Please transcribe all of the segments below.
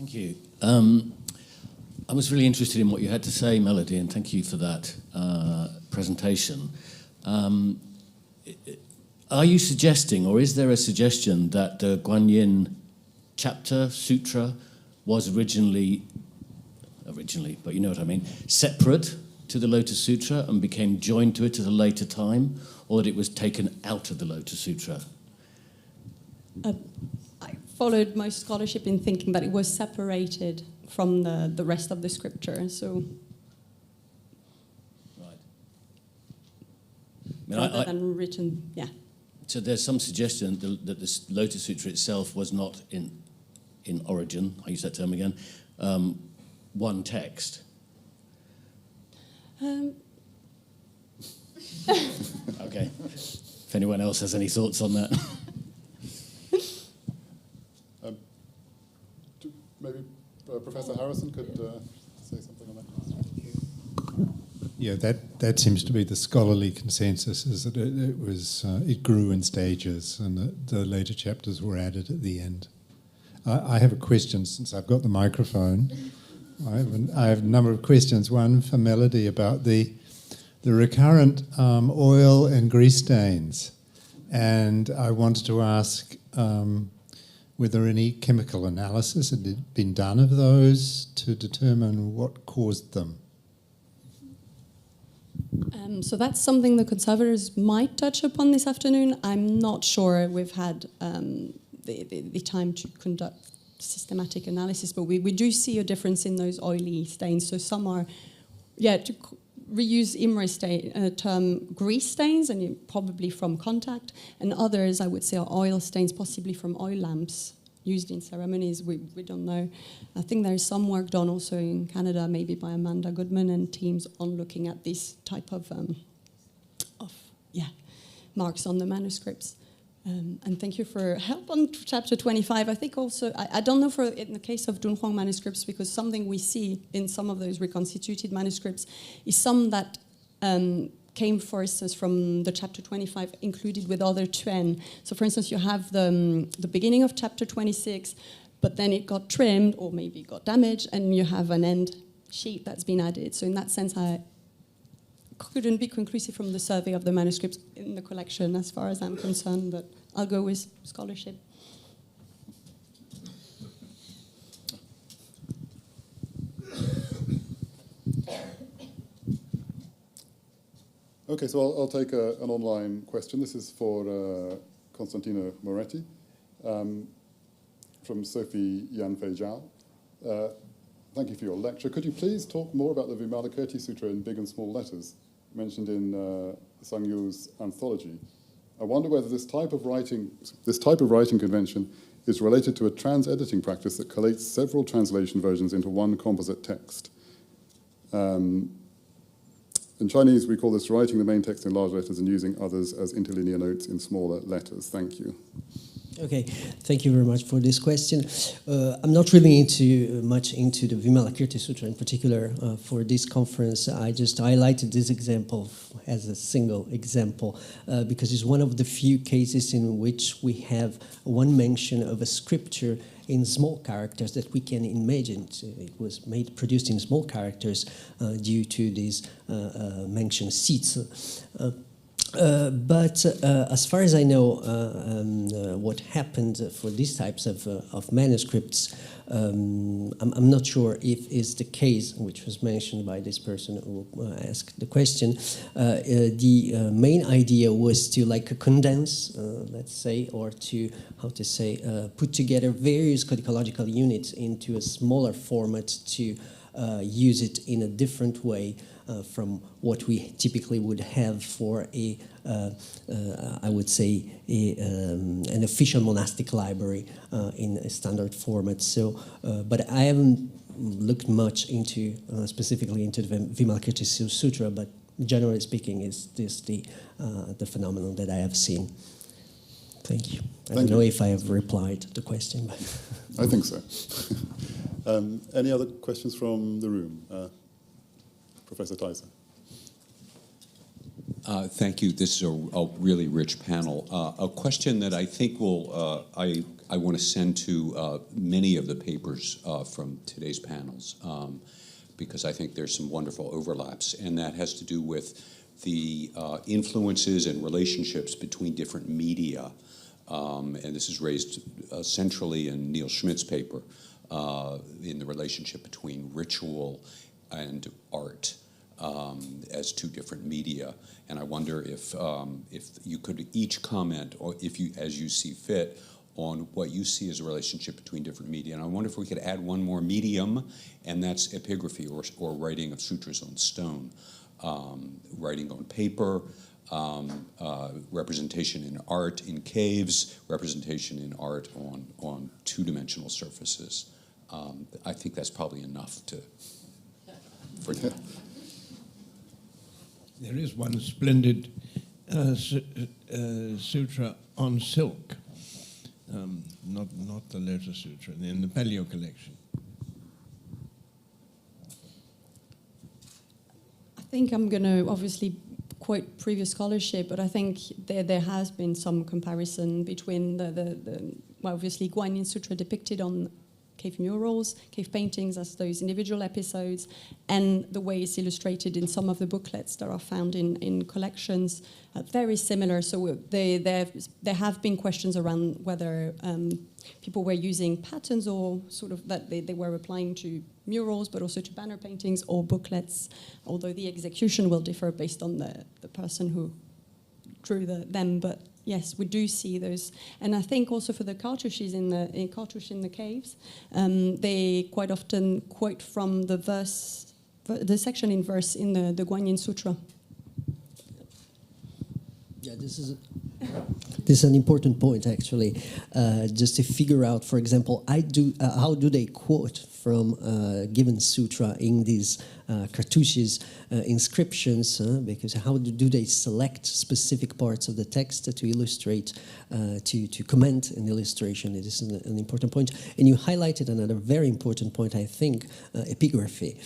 Thank you. I was really interested in what you had to say, Mélodie, and thank you for that presentation. Are you suggesting, or is there a suggestion, that the Guanyin chapter, sutra, was originally, but you know what I mean, separate to the Lotus Sutra and became joined to it at a later time, or that it was taken out of the Lotus Sutra? I followed most scholarship in thinking that it was separated from the rest of the scripture, so... Right. Rather than written, yeah. So there's some suggestion that this Lotus Sutra itself was not in origin, I use that term again, one text. Okay. If anyone else has any thoughts on that. Maybe Professor Harrison could say something on that. Yeah, that seems to be the scholarly consensus, is that it grew in stages and the later chapters were added at the end. I have a question, since I've got the microphone. I have a number of questions. One for Mélodie about the recurrent oil and grease stains. And I wanted to ask whether any chemical analysis had been done of those to determine what caused them. So that's something the conservators might touch upon this afternoon. I'm not sure we've had the time to conduct systematic analysis, but we do see a difference in those oily stains. So some are, to reuse Imre's term, grease stains, and probably from contact, and others, I would say, are oil stains, possibly from oil lamps used in ceremonies. We don't know. I think there is some work done also in Canada, maybe by Amanda Goodman and teams, on looking at this type of marks on the manuscripts. And thank you for help on chapter 25. I think also, I don't know for in the case of Dunhuang manuscripts, because something we see in some of those reconstituted manuscripts is some that came, for instance, from the chapter 25 included with other tuen. So, for instance, you have the beginning of chapter 26, but then it got trimmed or maybe it got damaged, and you have an end sheet that's been added. So in that sense, I couldn't be conclusive from the survey of the manuscripts in the collection as far as I'm concerned, but I'll go with scholarship. Okay, so I'll take an online question. This is for Costantino Moretti from Sophie Yanfei Zhao. Thank you for your lecture. Could you please talk more about the Vimalakirti Sutra in big and small letters mentioned in Sangyu's anthology? I wonder whether this type of writing convention is related to a trans-editing practice that collates several translation versions into one composite text. In Chinese, we call this writing the main text in large letters and using others as interlinear notes in smaller letters. Thank you. Okay, thank you very much for this question. I'm not really much into the Vimalakirti Sutra in particular for this conference. I just highlighted this example as a single example because it's one of the few cases in which we have one mention of a scripture in small characters that we can imagine. It was produced in small characters due to these mentioned seats. But as far as I know, what happened for these types of manuscripts, I'm not sure if it's the case, which was mentioned by this person who asked the question. The main idea was to condense, let's say, or to, put together various codicological units into a smaller format to use it in a different way from what we typically would have for I would say, an official monastic library in a standard format. So, but I haven't looked much into specifically into the Vimalakirti Sutra, but generally speaking, is this the phenomenon that I have seen. Thank you. I don't know if I have replied to the question, but I think so. Any other questions from the room? Professor Tyson. Thank you. This is a really rich panel. A question that I think will I want to send to many of the papers from today's panels, because I think there's some wonderful overlaps, and that has to do with the influences and relationships between different media. And this is raised centrally in Neil Schmidt's paper, in the relationship between ritual and art as two different media. And I wonder if you could each comment, or if you, as you see fit, on what you see as a relationship between different media. And I wonder if we could add one more medium, and that's epigraphy, or writing of sutras on stone, writing on paper, representation in art in caves, representation in art on two-dimensional surfaces. I think that's probably enough for now. There is one splendid sutra on silk, not the Lotus Sutra, in the Paleo collection. I think I'm going to obviously quote previous scholarship, but I think there has been some comparison between well, obviously Guanyin Sutra depicted on cave murals, cave paintings as those individual episodes, and the way it's illustrated in some of the booklets that are found in collections, very similar. So there have been questions around whether people were using patterns, or sort of that they were applying to murals, but also to banner paintings or booklets, although the execution will differ based on the person who drew them. But yes, we do see those, and I think also for the cartouches in the caves, they quite often quote from the section in verse in the Guanyin Sutra. Yeah, this is an important point, actually. Just to figure out, for example, how do they quote from given sutra in these cartouches, inscriptions? Because how do they select specific parts of the text to illustrate, to comment an illustration? This is an important point. And you highlighted another very important point, I think, epigraphy.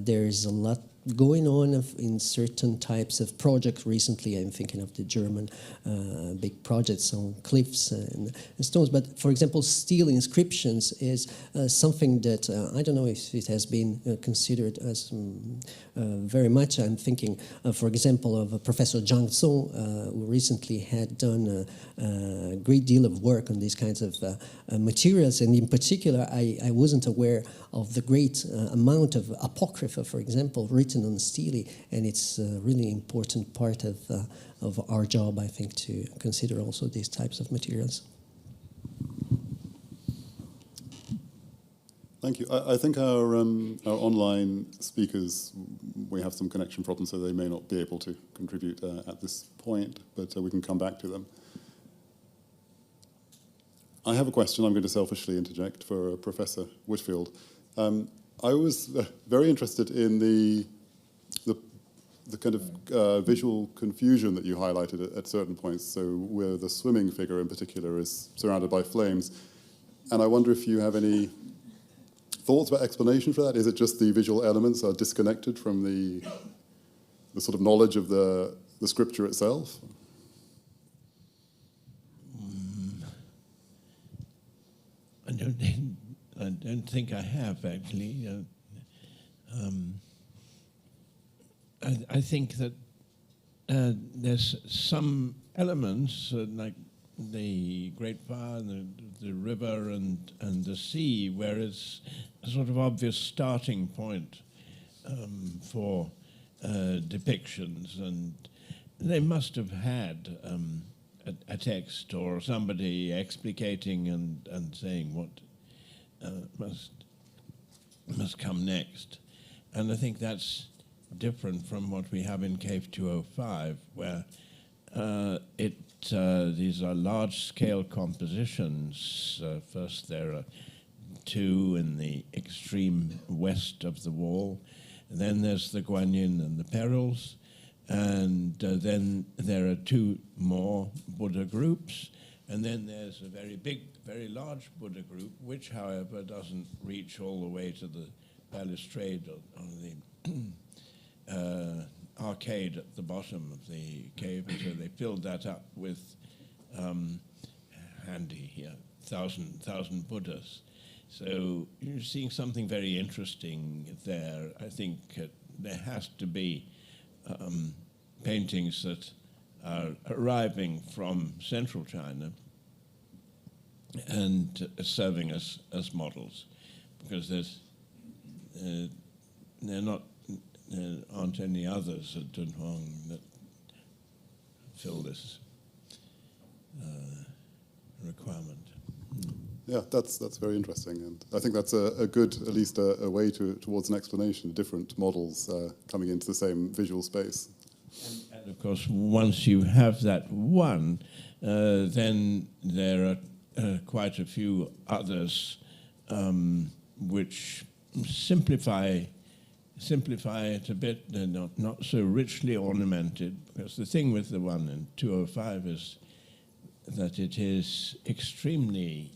There's a lot going on in certain types of projects recently. I'm thinking of the German big projects on cliffs and stones. But for example, steel inscriptions is something that I don't know if it has been considered as very much. I'm thinking, for example, of Professor Zhang Song, who recently had done a great deal of work on these kinds of materials. And in particular, I wasn't aware of the great amount of apocrypha, for example, written on stele, and it's a really important part of our job, I think, to consider also these types of materials. Thank you. I think our online speakers, we have some connection problems, so they may not be able to contribute at this point, but we can come back to them. I have a question I'm going to selfishly interject for Professor Whitfield. I was very interested in the kind of visual confusion that you highlighted at certain points, so where the swimming figure in particular is surrounded by flames. And I wonder if you have any thoughts about explanation for that? Is it just the visual elements are disconnected from the sort of knowledge of the scripture itself? I don't think I have, actually. I think that there's some elements, like the Great Fire, the river and the sea, where it's a sort of obvious starting point for depictions, and they must have had a text or somebody explicating and saying what must come next. And I think that's different from what we have in Cave 205, where these are large-scale compositions. First, there are two in the extreme west of the wall. And then there's the Guanyin and the Perils. And then there are two more Buddha groups. And then there's a very big, very large Buddha group, which, however, doesn't reach all the way to the balustrade on the arcade at the bottom of the cave, and so they filled that up with handy here, thousand Buddhas. So you're seeing something very interesting there. I think there has to be paintings that are arriving from central China and serving as models, because there aren't any others at Dunhuang that fill this requirement. Yeah, that's very interesting, and I think that's a good, at least a way towards an explanation of different models coming into the same visual space. And of course, once you have that one, then there are quite a few others which simplify it a bit. They're not so richly ornamented, because the thing with the one in 205 is that it is extremely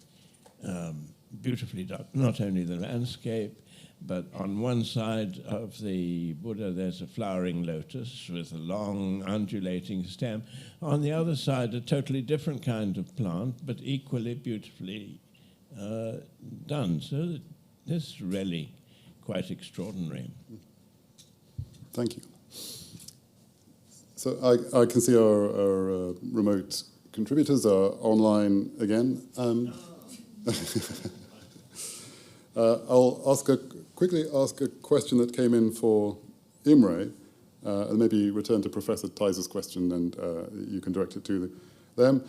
beautifully done. Not only the landscape, but on one side of the Buddha there's a flowering lotus with a long undulating stem. On the other side, a totally different kind of plant, but equally beautifully done. So this is really quite extraordinary. Thank you. So I can see our remote contributors are online again. I'll quickly ask a question that came in for Imre, and maybe return to Professor Teiser's question, and you can direct it to them.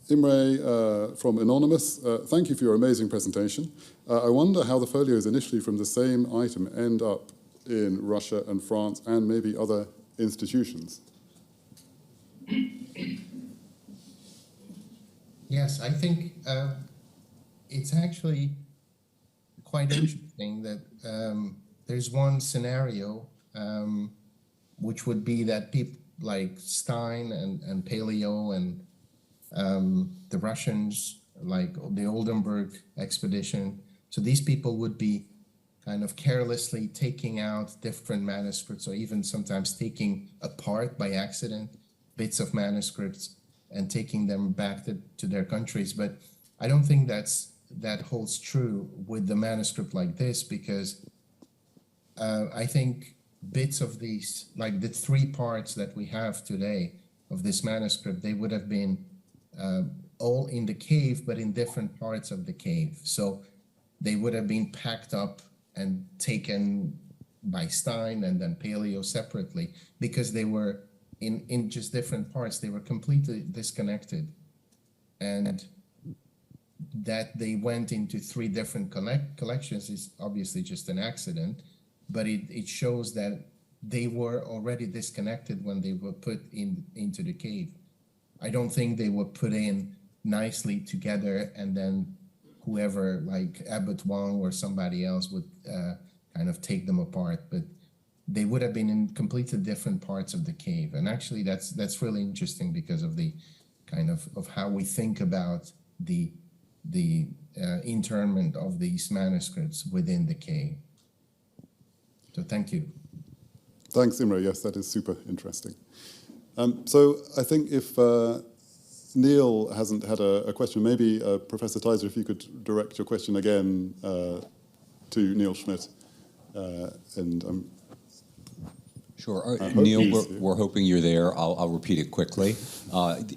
Imre from Anonymous, thank you for your amazing presentation. I wonder how the folios initially from the same item end up in Russia and France and maybe other institutions. Yes, I think it's actually quite interesting that there's one scenario which would be that people like Stein and Paleo and the Russians, like the Oldenburg expedition. So these people would be kind of carelessly taking out different manuscripts, or even sometimes taking apart by accident bits of manuscripts and taking them back to their countries. But I don't think that holds true with the manuscript like this, because I think bits of these, like the 3 parts that we have today of this manuscript, they would have been all in the cave, but in different parts of the cave. So they would have been packed up and taken by Stein and then Paleo separately, because they were in just different parts. They were completely disconnected. And that they went into 3 different collections is obviously just an accident, but it shows that they were already disconnected when they were put into the cave. I don't think they were put in nicely together and then whoever, like Abbot Wang or somebody else, would kind of take them apart, but they would have been in completely different parts of the cave. And actually that's really interesting because of the kind of how we think about the internment of these manuscripts within the cave. So thank you. Thanks, Imre. Yes, that is super interesting. So I think if Neil hasn't had a question, maybe Professor Teiser, if you could direct your question again to Neil Schmid. Sure. Neil, we're hoping you're there. I'll repeat it quickly.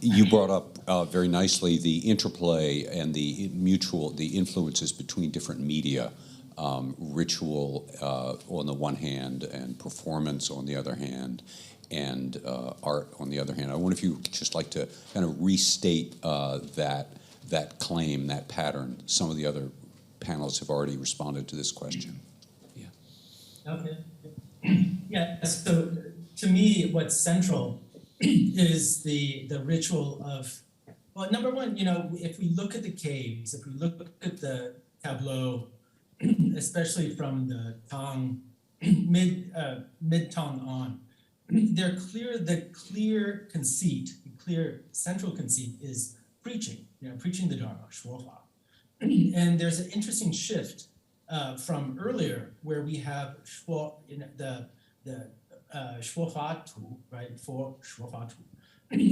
You brought up very nicely the interplay and the influences between different media, ritual on the one hand and performance on the other hand, and art on the other hand. I wonder if you would just like to kind of restate that claim, that pattern. Some of the other panelists have already responded to this question. Yeah. Okay. Yeah, so to me, what's central is the ritual of, well, number one, if we look at the caves, if we look at the tableau, especially from the Tang, mid-Tang on, the clear conceit, the clear central conceit is preaching, preaching the Dharma, 说法. And there's an interesting shift from earlier, where we have the Shuo Fa Tu, right, for Shuo Fa Tu,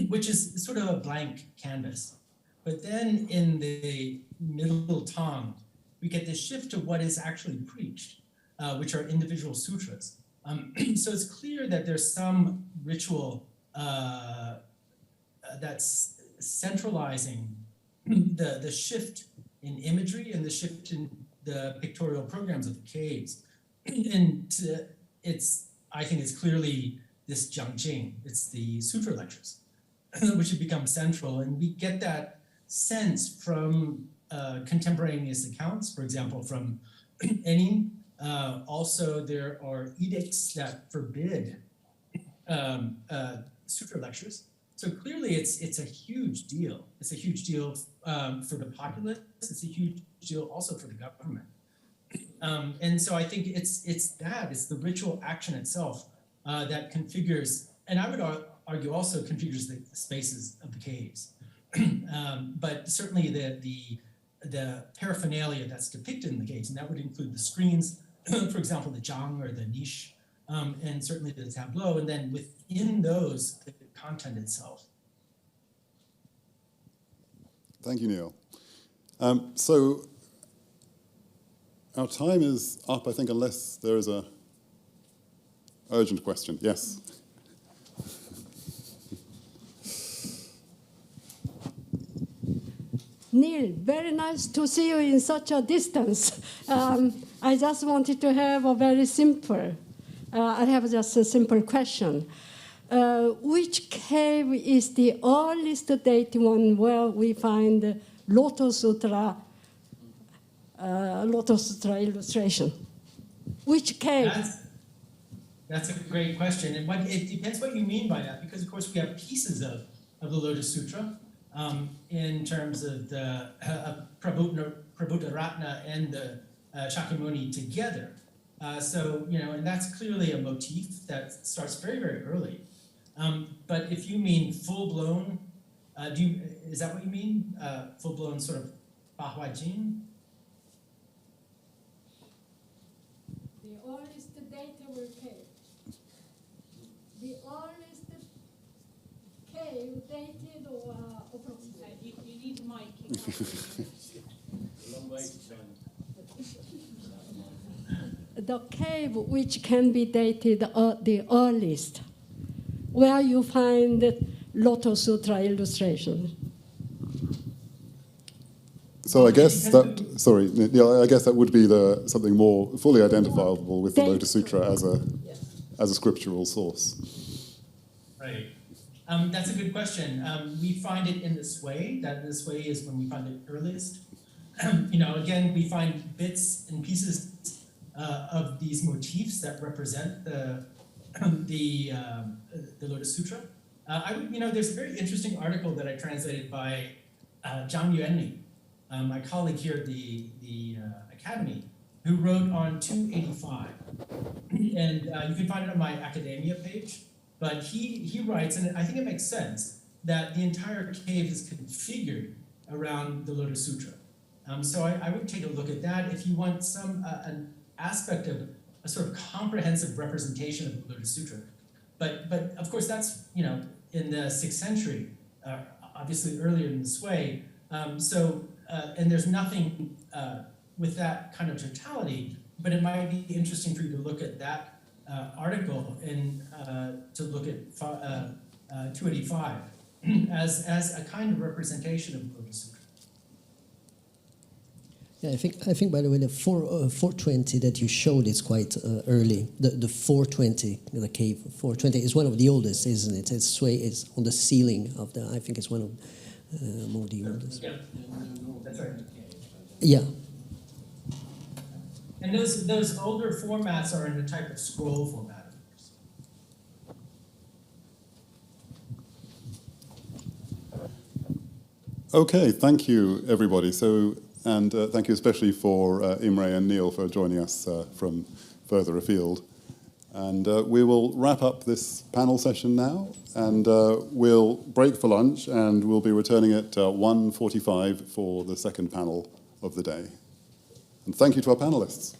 which is sort of a blank canvas. But then in the Middle Tang, we get this shift to what is actually preached, which are individual sutras. So it's clear that there's some ritual that's centralizing the shift in imagery and the shift in the pictorial programs of the caves. And I think it's clearly this Jiangjing, it's the sutra lectures, which have become central. And we get that sense from contemporaneous accounts, for example, from Enin. Also, there are edicts that forbid sutra lectures. So clearly, it's a huge deal. It's a huge deal for the populace. It's a huge deal also for the government. And so I think it's the ritual action itself that configures, and I would argue also configures the spaces of the caves. But certainly the paraphernalia that's depicted in the caves, and that would include the screens, for example, the zhang or the niche, and certainly the tableau, and then within those, the content itself. Thank you, Neil. So our time is up, I think, unless there is a urgent question. Yes. Neil, very nice to see you in such a distance. I just wanted to have a very simple, I have just a simple question. Which cave is the earliest dating one where we find Lotus Sutra illustration? Which cave? That's a great question. And it depends what you mean by that, because of course we have pieces of the Lotus Sutra. In terms of the Prabhudaratna and the Shakyamuni together. So, and that's clearly a motif that starts very, very early. But if you mean full-blown, is that what you mean? Full-blown sort of Bahua Jing? The earliest data we cave. The earliest cave dated or approximately. You need the mic. The cave which can be dated the earliest, where you find Lotus Sutra illustration. So I guess that, sorry, Neil, I guess that would be something more fully identifiable with the Lotus Sutra as a scriptural source. Right. That's a good question. We find it in the Sui. That the Sui is when we find it earliest. Again, we find bits and pieces of these motifs that represent the Lotus Sutra. There's a very interesting article that I translated by Zhang Yuanli, my colleague here at the Academy, who wrote on 285. And you can find it on my academia page. But he writes, and I think it makes sense, that the entire cave is configured around the Lotus Sutra. So I would take a look at that if you want an aspect of a sort of comprehensive representation of the Lotus Sutra. But of course that's in the 6th century, obviously earlier in the Sui. And there's nothing with that kind of totality, but it might be interesting for you to look at that article and to look at 285 as a kind of representation of the Lotus Sutra. Yeah, I think. By the way, the 420 that you showed is quite early. The 420, the cave 420 is one of the oldest, isn't it? It's on the ceiling of the. I think it's one of more the oldest. Yeah, that's right. Yeah. And those older formats are in a type of scroll format, of course. Okay, thank you, everybody. And thank you especially for Imre and Neil for joining us from further afield. And we will wrap up this panel session now, and we'll break for lunch, and we'll be returning at 1:45 for the second panel of the day. And thank you to our panelists.